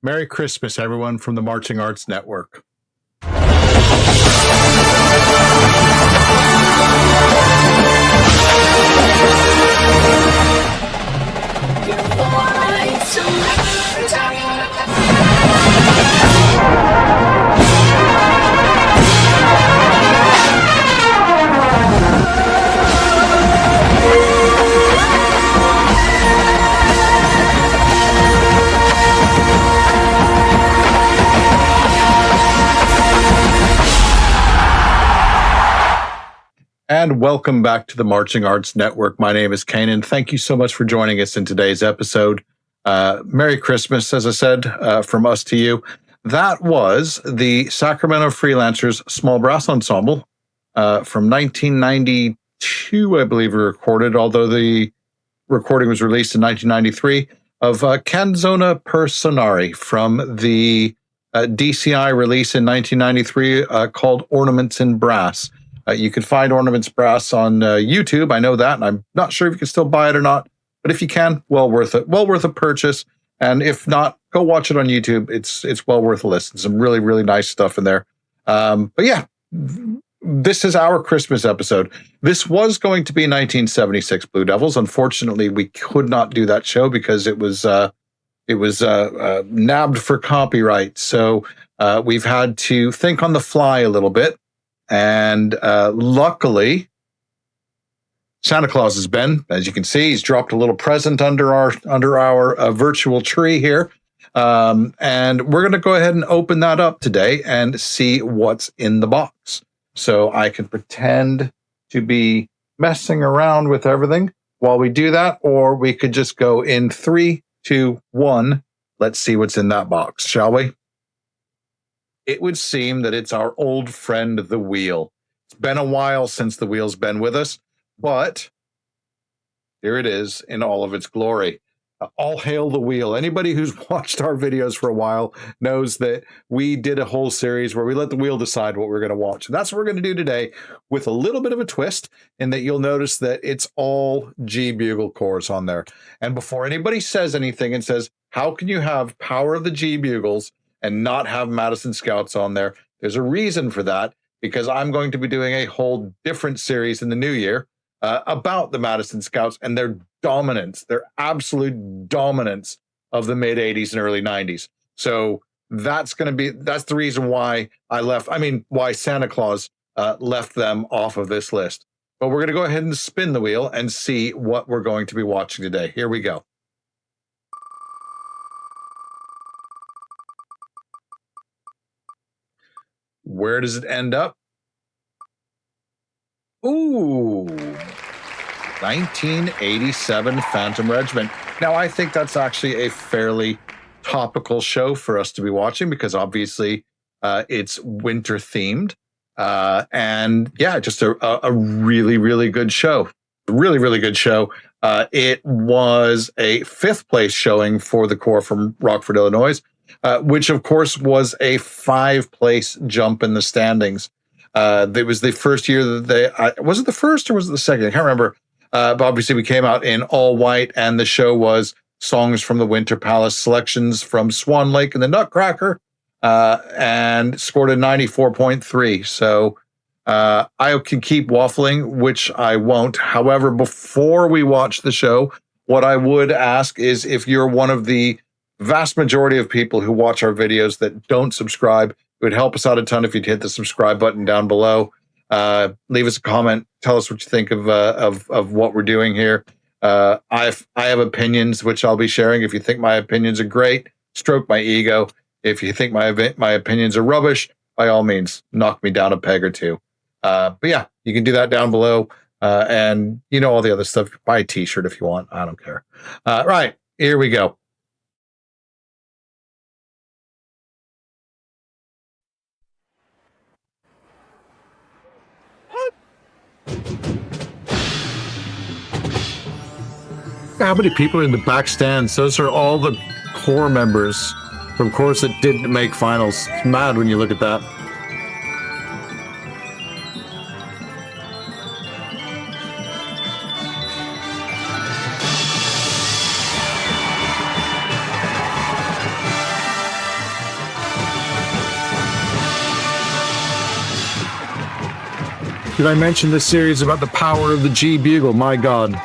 Merry Christmas, everyone, from the Marching Arts Network. And welcome back to the Marching Arts Network. My name is Kanan. Thank you so much for joining us in today's episode. Merry Christmas, as I said, from us to you. That was the Sacramento Freelancers Small Brass Ensemble from 1992, I believe, recorded, although the recording was released in 1993, of Canzona per Sonari from the DCI release in 1993 called Ornaments in Brass. You can find Ornaments Brass on YouTube. I know that, and I'm not sure if you can still buy it or not. But if you can, well worth it. Well worth a purchase. And if not, go watch it on YouTube. It's well worth a listen. Some really, really nice stuff in there. But yeah, this is our Christmas episode. This was going to be 1976 Blue Devils. Unfortunately, we could not do that show because it was nabbed for copyright. So we've had to think on the fly a little bit. And luckily, Santa Claus has been, as you can see, he's dropped a little present under our virtual tree here. And we're going to go ahead and open that up today and see what's in the box. So I can pretend to be messing around with everything while we do that, or we could just go in 3, 2, 1. Let's see what's in that box, shall we? It would seem that it's our old friend, the wheel. It's been a while since the wheel's been with us, but here it is in all of its glory. All hail the wheel. Anybody who's watched our videos for a while knows that we did a whole series where we let the wheel decide what we're going to watch. And that's what we're going to do today with a little bit of a twist in that you'll notice that it's all G bugle cores on there. And before anybody says anything and says, how can you have Power of the G bugles and not have Madison Scouts on there? There's a reason for that, because I'm going to be doing a whole different series in the new year about the Madison Scouts and their dominance, their absolute dominance of the mid 80s and early 90s. So that's the reason why why Santa Claus left them off of this list. But we're going to go ahead and spin the wheel and see what we're going to be watching today. Here we go. Where does it end up? Ooh, 1987 Phantom Regiment. Now, I think that's actually a fairly topical show for us to be watching because obviously it's winter themed. And yeah, just a really, really good show. Really, really good show. It was a 5th place showing for the Corps from Rockford, Illinois. Which, of course, was a 5-place jump in the standings. It was the first year that was it the first or was it the second? I can't remember. But obviously, we came out in all white, and the show was Songs from the Winter Palace, selections from Swan Lake and the Nutcracker, and scored a 94.3. So I can keep waffling, which I won't. However, before we watch the show, what I would ask is if you're one of the vast majority of people who watch our videos that don't subscribe, it would help us out a ton if you'd hit the subscribe button down below. Leave us a comment. Tell us what you think of what we're doing here. I have opinions, which I'll be sharing. If you think my opinions are great, stroke my ego. If you think my opinions are rubbish, by all means, knock me down a peg or two. But yeah, you can do that down below. And you know all the other stuff. Buy a t-shirt if you want. I don't care. Right, here we go. How many people are in the back stands? Those are all the Corps members from Corps that didn't make finals. It's mad when you look at that. Did I mention this series about the power of the G bugle? My God.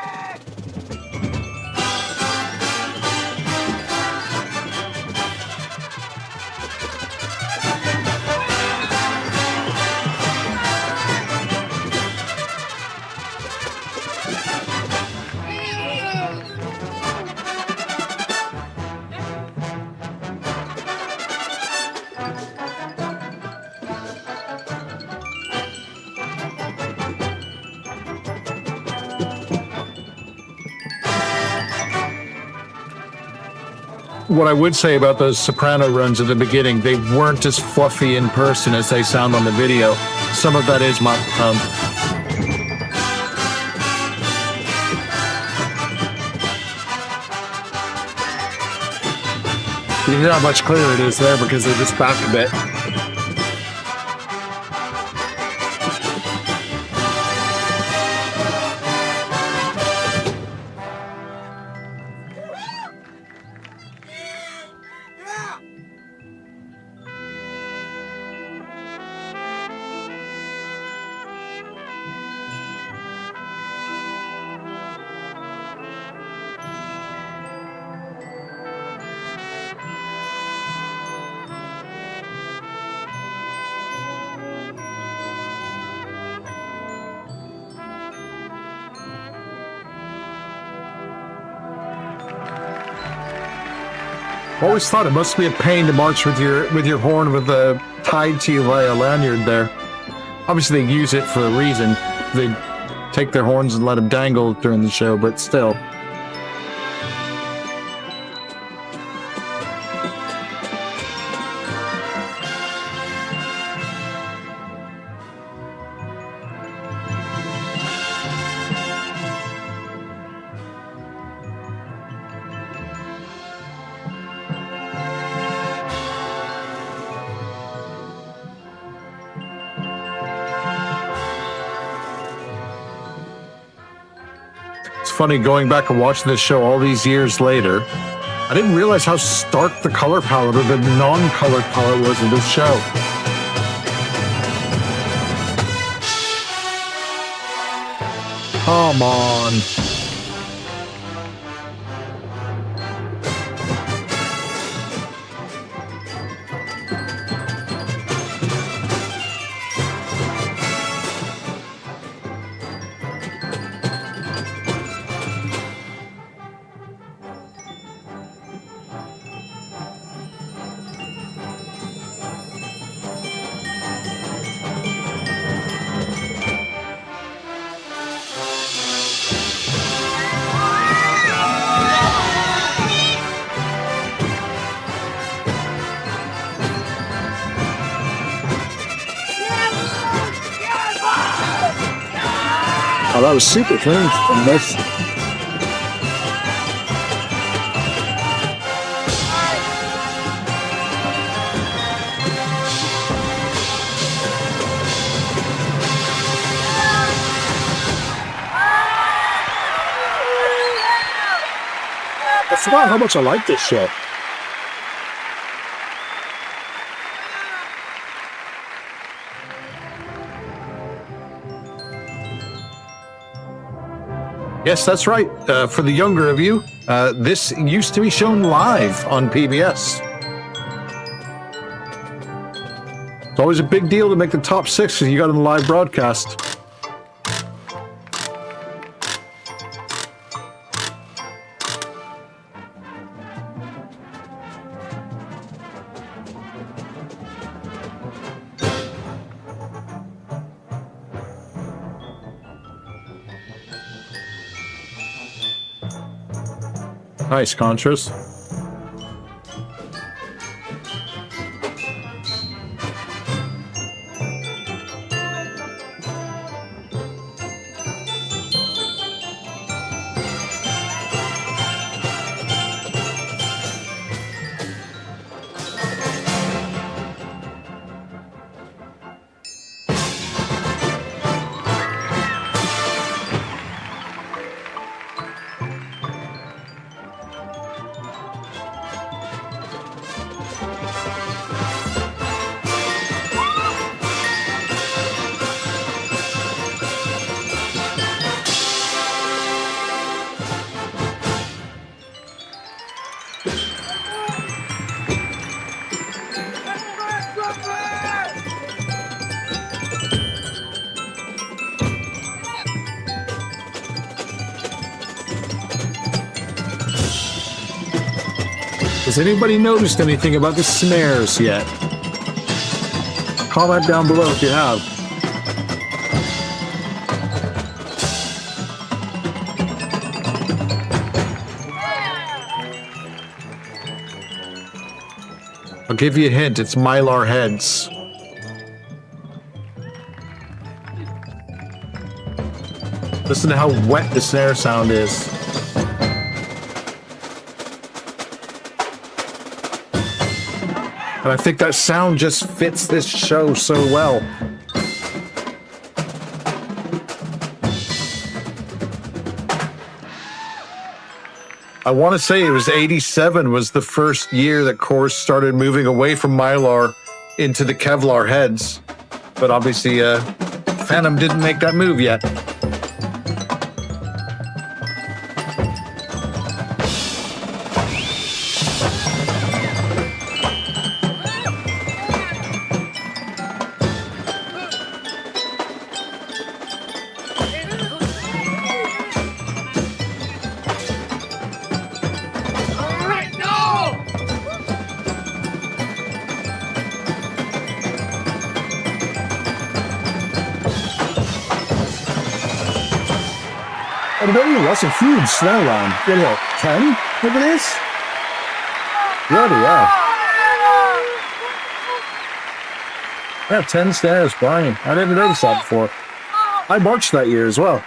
What I would say about those soprano runs at the beginning, they weren't as fluffy in person as they sound on the video. Some of that is my you hear how much clearer it is there because they're just back a bit. Always thought it must be a pain to march with your horn with the tied to you via a lanyard there. Obviously they use it for a reason. They take their horns and let them dangle during the show, but still. Funny going back and watching this show all these years later. I didn't realize how stark the color palette or the non-color palette was in this show. Come on. Oh, that was super clean from this. I forgot how much I like this show. Yes, that's right. For the younger of you, this used to be shown live on PBS. It's always a big deal to make the top 6 because you got in the live broadcast. Nice contrast. Has anybody noticed anything about the snares yet? Comment down below if you have. I'll give you a hint, it's Mylar heads. Listen to how wet the snare sound is. And I think that sound just fits this show so well. I want to say it was 87 was the first year that Corus started moving away from Mylar into the Kevlar heads. But obviously, Phantom didn't make that move yet. That's a huge snare round. What, about 10 of it is? Bloody hell. Yeah, 10 snares, Brian. I never noticed that before. I marched that year as well.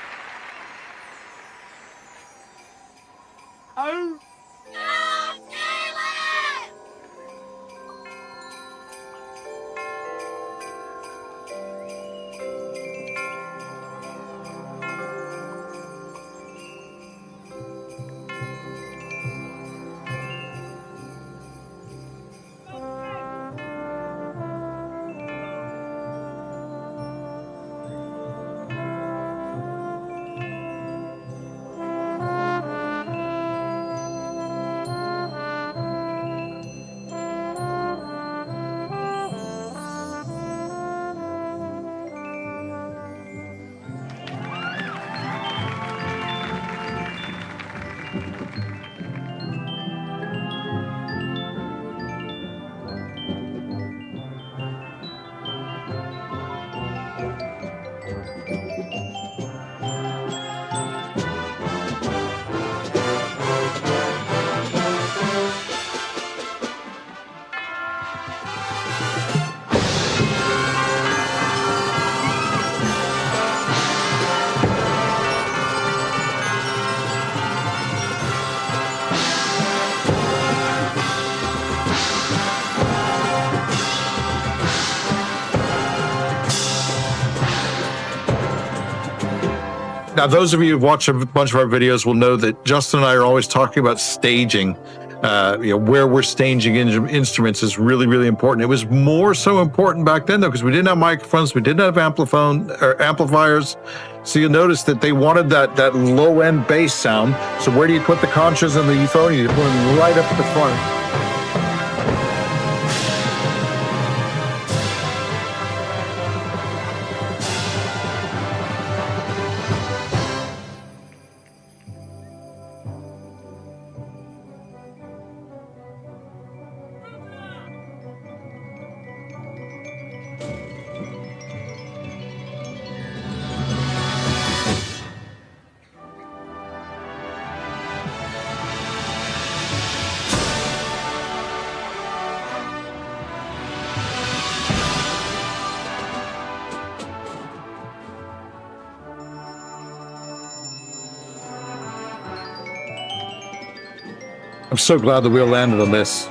Now, those of you who've watched a bunch of our videos will know that Justin and I are always talking about staging. Where we're staging instruments is really, really important. It was more so important back then, though, because we didn't have microphones, we didn't have amplifiers. So you'll notice that they wanted that low-end bass sound. So where do you put the contras and the euphonium? You put them right up at the front. I'm so glad the wheel landed on this.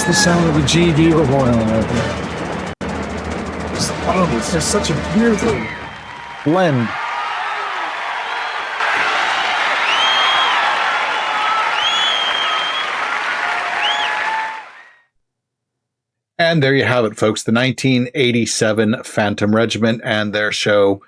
the sound of the G bugle horn. It's just such a beautiful blend. And there you have it, folks. The 1987 Phantom Regiment and their show,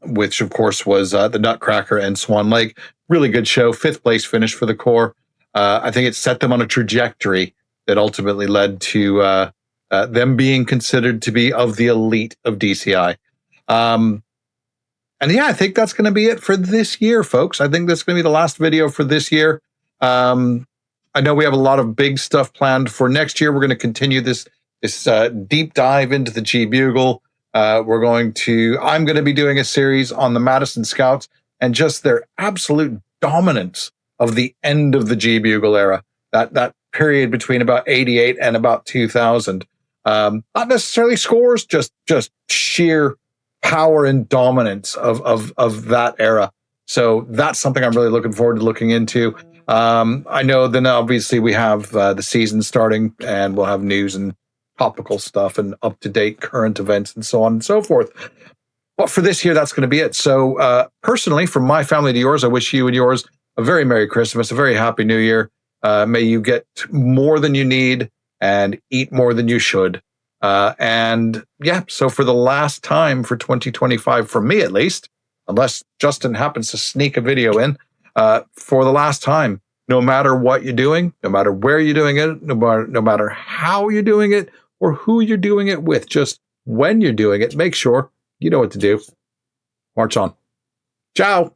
which, of course, was the Nutcracker and Swan Lake. Really good show. 5th place finish for the Corps. I think it set them on a trajectory that ultimately led to them being considered to be of the elite of DCI. And yeah, I think that's going to be it for this year, folks. I think that's going to be the last video for this year. I know we have a lot of big stuff planned for next year. We're going to continue this deep dive into the G Bugle. I'm going to be doing a series on the Madison Scouts and just their absolute dominance of the end of the G Bugle era. That period between about 88 and about 2000. Not necessarily scores, just sheer power and dominance of that era. So that's something I'm really looking forward to looking into. I know then obviously we have the season starting and we'll have news and topical stuff and up-to-date current events and so on and so forth. But for this year, that's going to be it. So personally, from my family to yours, I wish you and yours a very Merry Christmas, a very Happy New Year. May you get more than you need and eat more than you should. And yeah, so for the last time for 2025, for me at least, unless Justin happens to sneak a video in, for the last time, no matter what you're doing, no matter where you're doing it, no matter how you're doing it or who you're doing it with, just when you're doing it, make sure you know what to do. March on. Ciao.